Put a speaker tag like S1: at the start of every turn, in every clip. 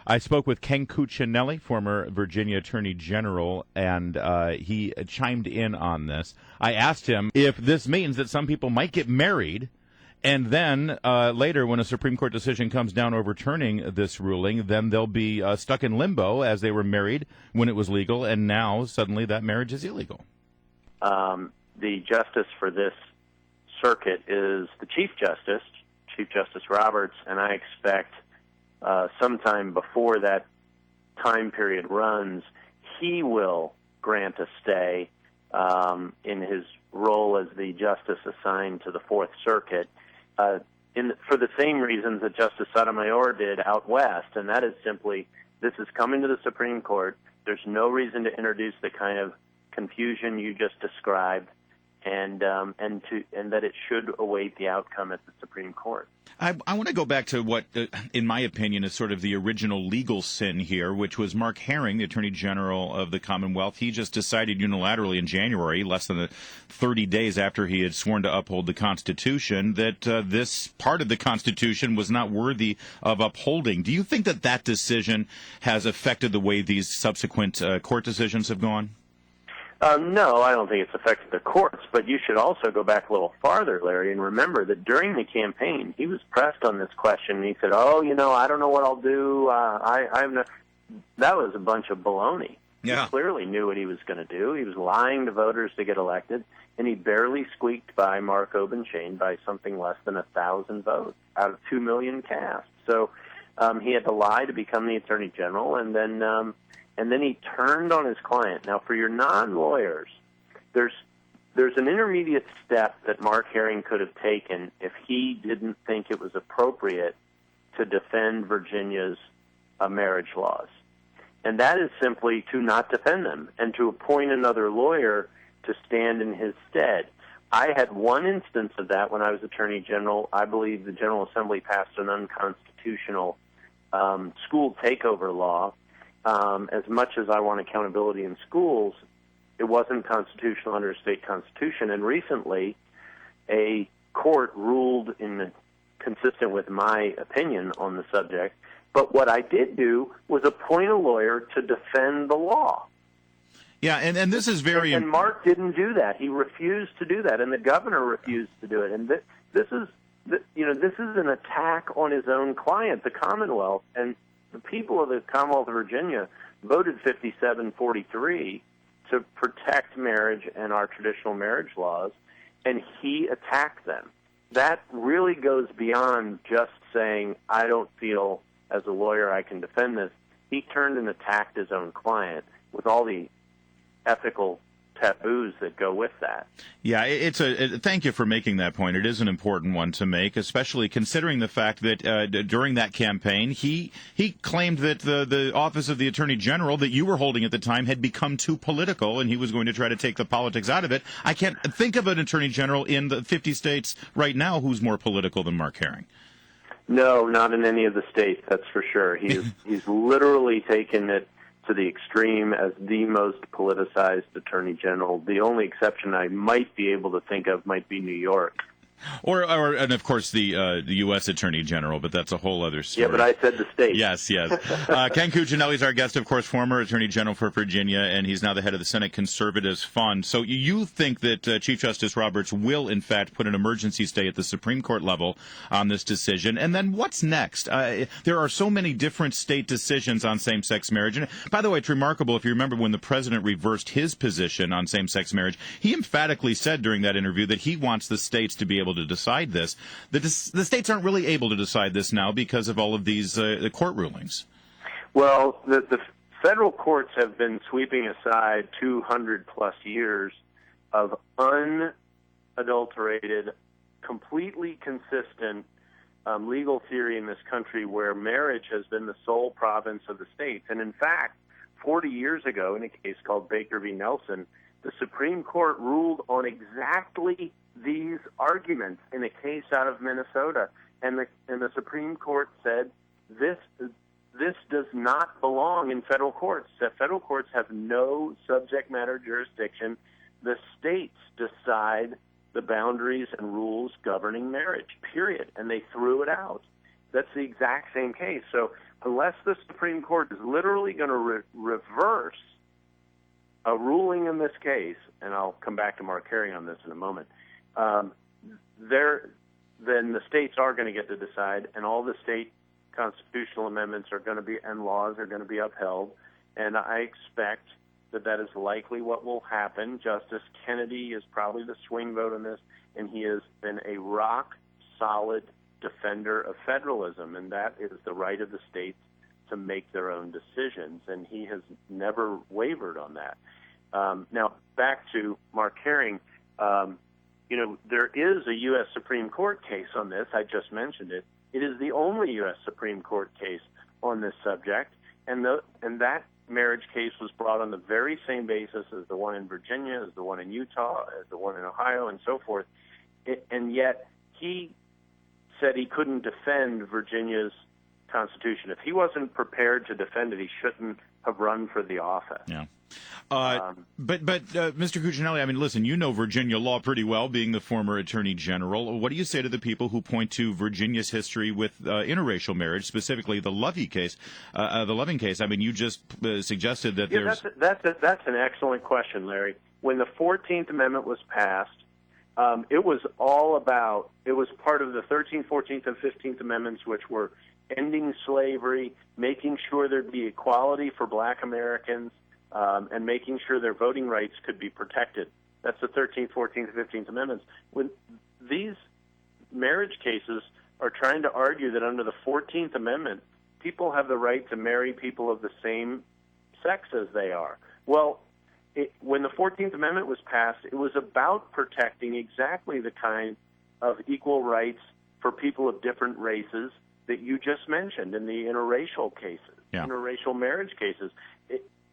S1: I spoke with Ken Cuccinelli, former Virginia Attorney General, and he chimed in on this. I asked him if this means that some people might get married, and then later, when a Supreme Court decision comes down overturning this ruling, then they'll be stuck in limbo as they were married when it was legal, and now suddenly that marriage is illegal.
S2: The justice for this circuit is the Chief Justice Roberts, and I expect sometime before that time period runs, he will grant a stay in his role as the justice assigned to the Fourth Circuit for the same reasons that Justice Sotomayor did out west, and that is simply this is coming to the Supreme Court. There's no reason to introduce the kind of confusion you just described, and that it should await the outcome at the Supreme Court.
S1: I want to go back to what, in my opinion, is sort of the original legal sin here, which was Mark Herring, the Attorney General of the Commonwealth. He just decided unilaterally in January, less than 30 days after he had sworn to uphold the Constitution, that this part of the Constitution was not worthy of upholding. Do you think that that decision has affected the way these subsequent court decisions have gone?
S2: No, I don't think it's affected the courts, but you should also go back a little farther, Larry, and remember that during the campaign, he was pressed on this question, and he said, I don't know what I'll do. That was a bunch of baloney.
S1: Yeah.
S2: He clearly knew what he was going to do. He was lying to voters to get elected, and he barely squeaked by Mark Obenshain by something less than 1,000 votes out of 2 million cast. So he had to lie to become the Attorney General, and then he turned on his client. Now, for your non-lawyers, there's an intermediate step that Mark Herring could have taken if he didn't think it was appropriate to defend Virginia's marriage laws. And that is simply to not defend them and to appoint another lawyer to stand in his stead. I had one instance of that when I was Attorney General. I believe the General Assembly passed an unconstitutional school takeover law. As much as I want accountability in schools, it wasn't constitutional under a state constitution. And recently, a court ruled consistent with my opinion on the subject. But what I did do was appoint a lawyer to defend the law.
S1: Yeah, and this is very...
S2: And Mark didn't do that. He refused to do that, and the governor refused to do it. And this is an attack on his own client, the Commonwealth, and the people of the Commonwealth of Virginia voted 57-43 to protect marriage and our traditional marriage laws, and he attacked them. That really goes beyond just saying, I don't feel as a lawyer I can defend this. He turned and attacked his own client with all the ethical taboos that go with that.
S1: Yeah, thank you for making that point. It is an important one to make, especially considering the fact that during that campaign, he claimed that the office of the Attorney General that you were holding at the time had become too political, and he was going to try to take the politics out of it. I can't think of an Attorney General in the 50 states right now who's more political than Mark Herring.
S2: No, not in any of the states, that's for sure. He's literally taken it to the extreme as the most politicized Attorney General. The only exception I might be able to think of might be New York.
S1: And of course the U.S. Attorney General, but that's a whole other story.
S2: Yeah, but I said the state.
S1: Yes. Ken Cuccinelli is our guest, of course, former Attorney General for Virginia, and he's now the head of the Senate Conservatives Fund. So you think that Chief Justice Roberts will, in fact, put an emergency stay at the Supreme Court level on this decision? And then what's next? There are so many different state decisions on same-sex marriage. And by the way, it's remarkable, if you remember when the president reversed his position on same-sex marriage, he emphatically said during that interview that he wants the states to be able to decide this. The states aren't really able to decide this now because of all of these court rulings.
S2: Well, the federal courts have been sweeping aside 200-plus years of unadulterated, completely consistent legal theory in this country where marriage has been the sole province of the states. And in fact, 40 years ago, in a case called Baker v. Nelson, the Supreme Court ruled on exactly these arguments in a case out of Minnesota, and the Supreme Court said this does not belong in federal courts. That federal courts have no subject matter jurisdiction. The states decide the boundaries and rules governing marriage, period, and they threw it out. That's the exact same case. So unless the Supreme Court is literally going to reverse a ruling in this case, and I'll come back to Mark Herring on this in a moment, then the states are going to get to decide, and all the state constitutional amendments are going to be, and laws are going to be upheld. And I expect that is likely what will happen. Justice Kennedy is probably the swing vote on this, and he has been a rock-solid defender of federalism, and that is the right of the states to make their own decisions, and he has never wavered on that. Now, back to Mark Herring, there is a U.S. Supreme Court case on this. I just mentioned it. It is the only U.S. Supreme Court case on this subject, and that marriage case was brought on the very same basis as the one in Virginia, as the one in Utah, as the one in Ohio, and so forth. And yet he said he couldn't defend Virginia's Constitution. If he wasn't prepared to defend it, he shouldn't have run for the office.
S1: Yeah. But Mr. Cuccinelli, I mean, listen, you know Virginia law pretty well, being the former Attorney General. What do you say to the people who point to Virginia's history with interracial marriage, specifically the Loving case? I mean, you just suggested that there's...
S2: That's an excellent question, Larry. When the 14th Amendment was passed, it was part of the 13th, 14th, and 15th Amendments, which were ending slavery, making sure there'd be equality for black Americans, and making sure their voting rights could be protected. That's the 13th, 14th, 15th Amendments. When these marriage cases are trying to argue that under the 14th Amendment, people have the right to marry people of the same sex as they are. Well, when the 14th Amendment was passed, it was about protecting exactly the kind of equal rights for people of different races that you just mentioned in the interracial cases, interracial marriage cases.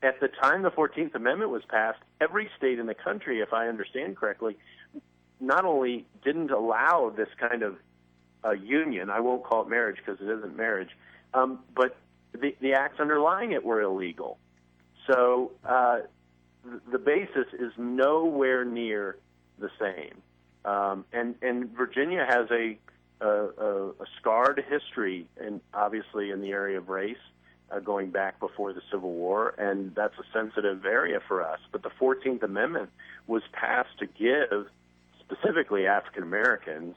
S2: At the time the 14th Amendment was passed, every state in the country, if I understand correctly, not only didn't allow this kind of union, I won't call it marriage because it isn't marriage, but the acts underlying it were illegal. So the basis is nowhere near the same. And Virginia has a scarred history, and obviously in the area of race, going back before the Civil War, and that's a sensitive area for us. But the 14th Amendment was passed to give specifically African Americans,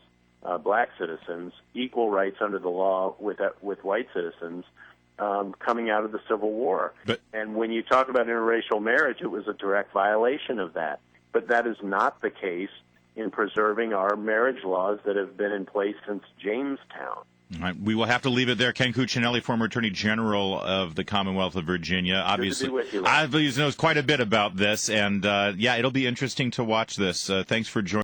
S2: black citizens, equal rights under the law with white citizens coming out of the Civil War. And when you talk about interracial marriage, it was a direct violation of that. But that is not the case in preserving our marriage laws that have been in place since Jamestown.
S1: All right, we will have to leave it there. Ken Cuccinelli, former Attorney General of the Commonwealth of Virginia, obviously knows quite a bit about this, and it'll be interesting to watch this. Thanks for joining.